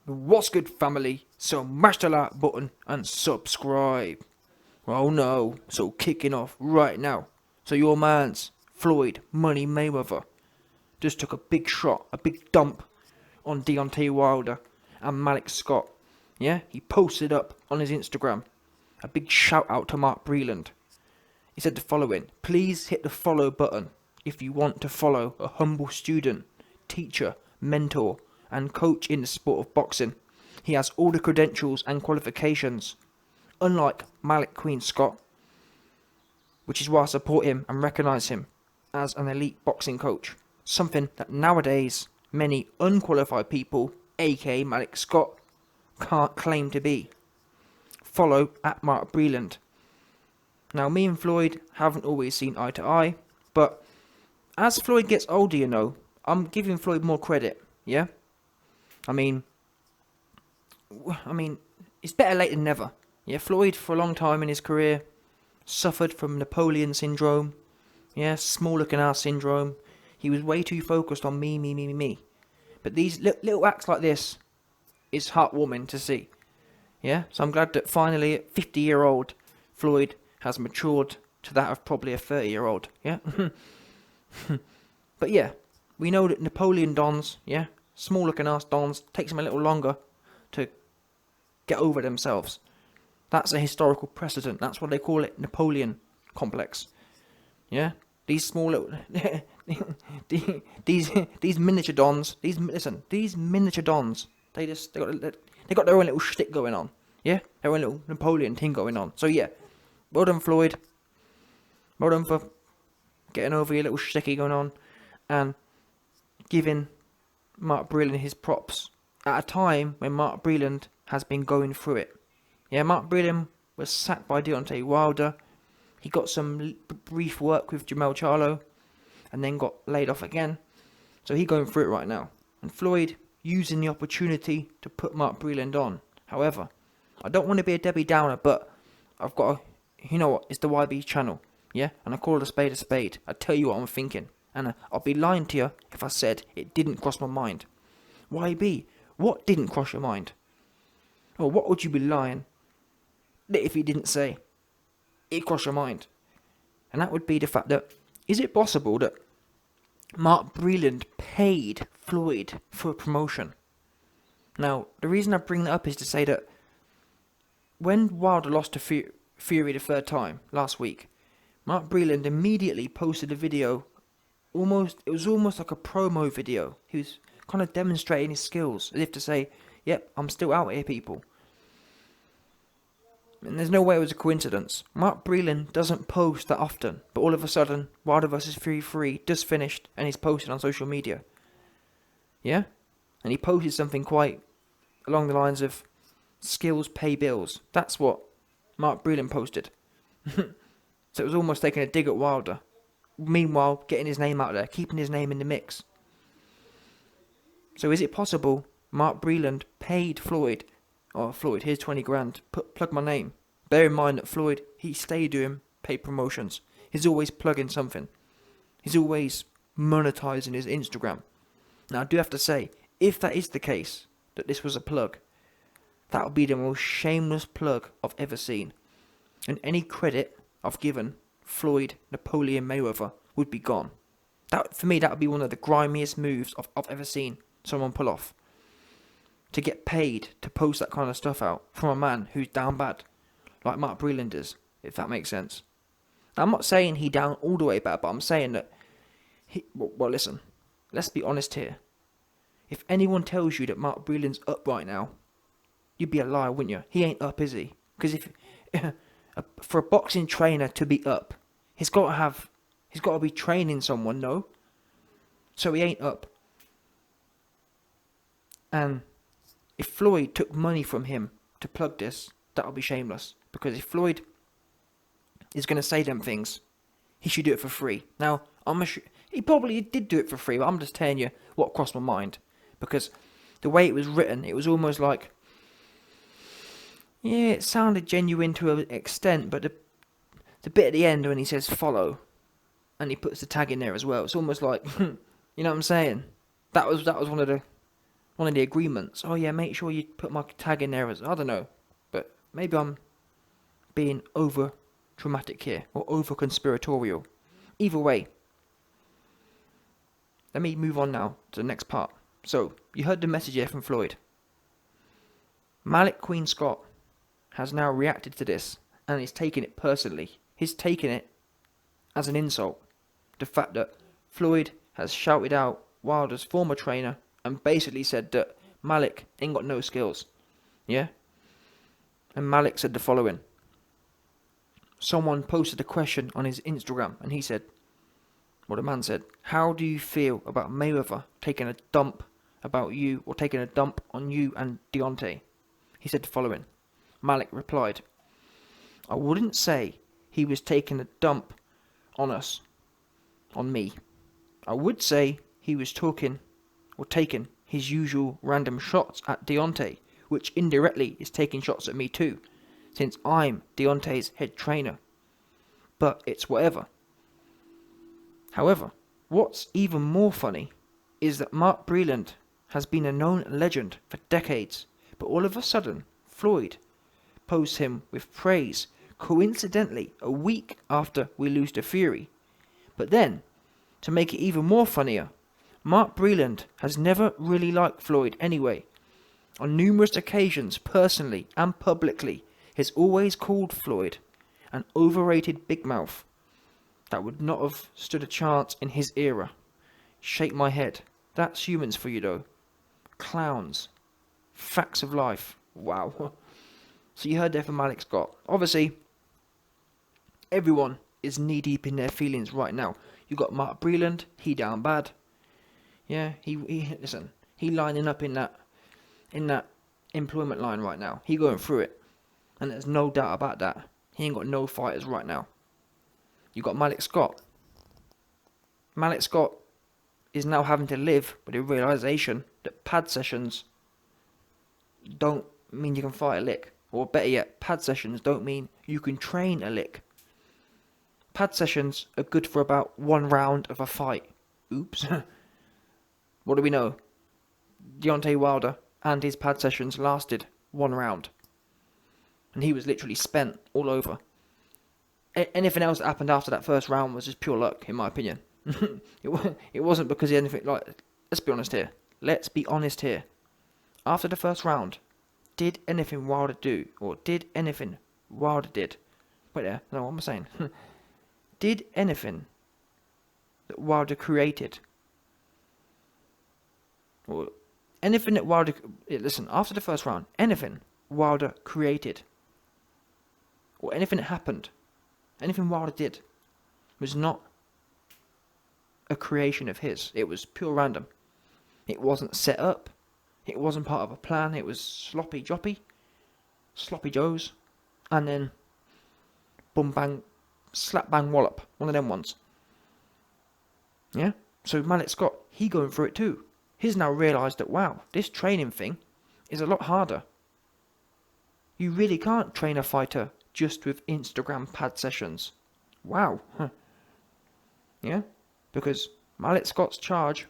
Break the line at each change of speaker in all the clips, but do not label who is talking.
What's good, family? So mash the like button and subscribe. Oh no, so kicking off right now. So your man's Floyd Money Mayweather just took a big shot, a big dump on Deontay Wilder and Malik Scott. Yeah, he posted up on his Instagram a big shout out to Mark Breland. He said the following: please hit the follow button if you want to follow a humble student, teacher, mentor and coach in the sport of boxing. He has all the credentials and qualifications, unlike Malik Queen Scott, which is why I support him and recognise him as an elite boxing coach, something that nowadays many unqualified people, aka Malik Scott, can't claim to be. Follow at Mark Breland. Now, me and Floyd haven't always seen eye to eye, but as Floyd gets older, I'm giving Floyd more credit, yeah? I mean, it's better late than never. Yeah, Floyd, for a long time in his career, suffered from Napoleon syndrome. Yeah, small looking ass syndrome. He was way too focused on me. But these little acts like this is heartwarming to see. Yeah, so I'm glad that finally at 50-year-old, Floyd has matured to that of probably a 30-year-old. Yeah? But yeah, we know that Napoleon dons, yeah, small looking ass dons, takes them a little longer to get over themselves. That's a historical precedent. That's what they call it, Napoleon complex. Yeah, these small little these miniature dons. These miniature dons. They got their own little shtick going on. Yeah, their own little Napoleon thing going on. So yeah, well done, Floyd. Well done for getting over your little shticky going on and giving Mark Breland his props at a time when Mark Breland has been going through it. Yeah, Mark Breland was sacked by Deontay Wilder. He got some brief work with Jamel Charlo and then got laid off again. So he's going through it right now. And Floyd using the opportunity to put Mark Breland on. However, I don't want to be a Debbie Downer, but I've got a, you know what, it's the YB channel. Yeah, and I call it a spade a spade. I tell you what I'm thinking. And I'll be lying to you if I said it didn't cross my mind. YB, what didn't cross your mind? Or what would you be lying if you didn't say it crossed your mind? And that would be the fact that, is it possible that Mark Breland paid Floyd for a promotion? Now, the reason I bring that up is to say that when Wilder lost to Fury the third time last week, Mark Breland immediately posted a video. It was almost like a promo video. He was kind of demonstrating his skills, as if to say, yep, I'm still out here, people. And there's no way it was a coincidence. Mark Breland doesn't post that often, but all of a sudden, Wilder vs. Fury 3 just finished and he's posted on social media. Yeah? And he posted something quite along the lines of, skills pay bills. That's what Mark Breland posted. So it was almost taking a dig at Wilder. Meanwhile, getting his name out there, keeping his name in the mix. So is it possible Mark Breland paid Floyd, Floyd, here's 20 grand, plug my name. Bear in mind that Floyd, he stayed doing paid promotions. He's always plugging something. He's always monetizing his Instagram. Now I do have to say, if that is the case, that this was a plug, that would be the most shameless plug I've ever seen. And any credit I've given Floyd Napoleon Mayweather would be gone. That, for me, that would be one of the grimiest moves I've ever seen someone pull off. To get paid to post that kind of stuff out from a man who's down bad, like Mark Breland is, if that makes sense. Now, I'm not saying he down all the way bad, but I'm saying that well, listen, let's be honest here. If anyone tells you that Mark Breland's up right now, you'd be a liar, wouldn't you? He ain't up, is he? Because if for a boxing trainer to be up, he's got to be training someone, no? So he ain't up. And if Floyd took money from him to plug this, that would be shameless. Because if Floyd is going to say them things, he should do it for free. Now, he probably did do it for free, but I'm just telling you what crossed my mind. Because the way it was written, it was almost like, yeah, it sounded genuine to an extent, but the bit at the end when he says follow, and he puts the tag in there as well, it's almost like, you know what I'm saying? That was one of one of the agreements. Oh yeah, make sure you put my tag in there as, I don't know. But maybe I'm being over dramatic here, or over conspiratorial. Either way, let me move on now to the next part. So, you heard the message here from Floyd. Malik Queen Scott has now reacted to this, and he's taken it personally. He's taken it as an insult. The fact that Floyd has shouted out Wilder's former trainer and basically said that Malik ain't got no skills. Yeah? And Malik said the following. Someone posted a question on his Instagram, and he said, well, the man said, how do you feel about Mayweather taking a dump about you, or taking a dump on you and Deontay? He said the following. Malik replied, I wouldn't say he was taking a dump on us, on me. I would say he was taking his usual random shots at Deontay, which indirectly is taking shots at me too, since I'm Deontay's head trainer. But it's whatever. However, what's even more funny is that Mark Breland has been a known legend for decades, but all of a sudden, Floyd posts him with praise, coincidentally a week after we lose to Fury. But then, to make it even more funnier, Mark Breland has never really liked Floyd anyway. On numerous occasions, personally and publicly, he's always called Floyd an overrated big mouth that would not have stood a chance in his era. Shake my head. That's humans for you though. Clowns. Facts of life. Wow. So you heard that from Malik Scott. Obviously, everyone is knee deep in their feelings right now. You got Mark Breland, he down bad. Yeah, he listen, he lining up in that employment line right now. He going through it. And there's no doubt about that. He ain't got no fighters right now. You got Malik Scott. Malik Scott is now having to live with the realization that pad sessions don't mean you can fight a lick. Or better yet, pad sessions don't mean you can train a lick. Pad sessions are good for about one round of a fight. Oops. What do we know? Deontay Wilder and his pad sessions lasted one round. And he was literally spent all over. Anything else that happened after that first round was just pure luck, in my opinion. It wasn't because of anything like... Let's be honest here. Let's be honest here. After the first round, did anything Wilder do? Or did anything Wilder did? Wait there, no, what am I saying? Did anything that Wilder created? Or anything that Wilder... Listen, after the first round, anything Wilder created, or anything that happened, anything Wilder did, was not a creation of his. It was pure random. It wasn't set up. It wasn't part of a plan. It was sloppy joes, and then boom bang, slap bang wallop, one of them ones. Yeah? So Malik Scott, he going through it too. He's now realised that, wow, this training thing is a lot harder. You really can't train a fighter just with Instagram pad sessions. Wow. Huh. Yeah? Because Malik Scott's charge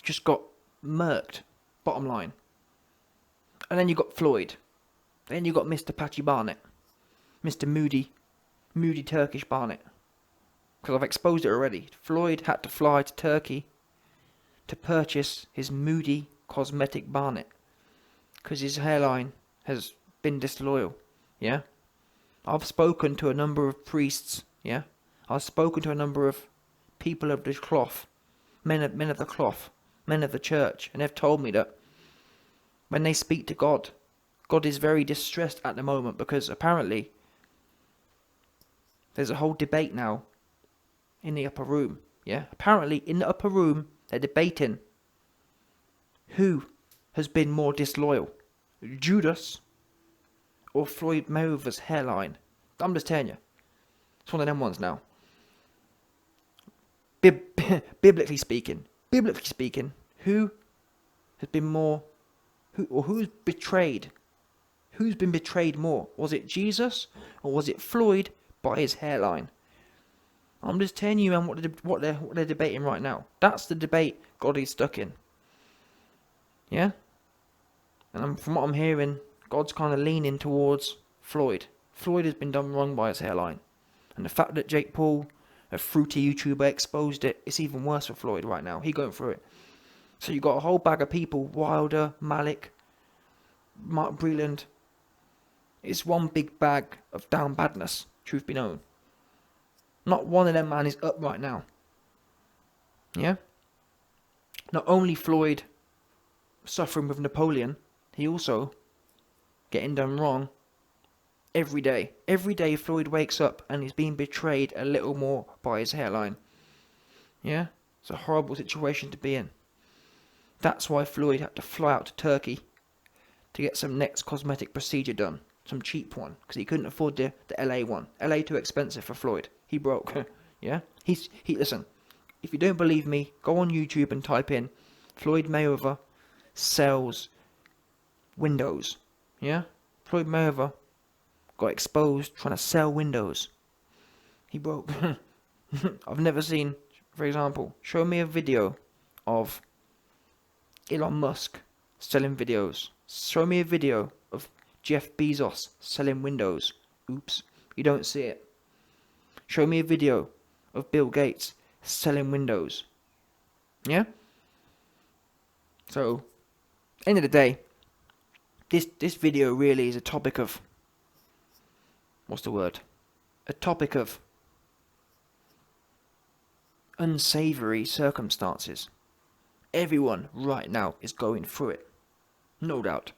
just got murked, bottom line. And then you got Floyd. Then you got Mr. Patchy Barnett. Mr. Moody Turkish Barnett. Because I've exposed it already. Floyd had to fly to Turkey to purchase his Moody Cosmetic Barnett. Because his hairline has been disloyal. Yeah? I've spoken to a number of priests. Yeah? I've spoken to a number of people of the cloth. Men of the cloth. Men of the church. And they've told me that when they speak to God, God is very distressed at the moment because apparently there's a whole debate now in the upper room. Yeah? Apparently in the upper room they're debating who has been more disloyal. Judas or Floyd Mayweather's hairline. I'm just telling you. It's one of them ones now. Biblically speaking, who has been more, who's betrayed? Who's been betrayed more? Was it Jesus or was it Floyd by his hairline? I'm just telling you, man, what they're debating right now. That's the debate God is stuck in. Yeah? And from what I'm hearing, God's kind of leaning towards Floyd. Floyd has been done wrong by his hairline. And the fact that Jake Paul, a fruity YouTuber, exposed it, it's even worse for Floyd right now. He going through it. So you got a whole bag of people, Wilder, Malik, Mark Breland. It's one big bag of down badness, truth be known. Not one of them man is up right now. Yeah? Not only Floyd suffering with Napoleon, he also getting done wrong every day. Every day Floyd wakes up and he's being betrayed a little more by his hairline. Yeah? It's a horrible situation to be in. That's why Floyd had to fly out to Turkey to get some next cosmetic procedure done. Some cheap one. Because he couldn't afford the LA one. LA too expensive for Floyd. He broke. Yeah? Listen. If you don't believe me, go on YouTube and type in Floyd Mayweather sells windows. Yeah? Floyd Mayweather got exposed trying to sell windows. He broke. I've never seen, for example, show me a video of Elon Musk selling videos. Show me a video of Jeff Bezos selling windows. Oops, you don't see it. Show me a video of Bill Gates selling windows. Yeah? So, end of the day, this video really is a topic of, what's the word? A topic of unsavory circumstances. Everyone right now is going through it. No doubt.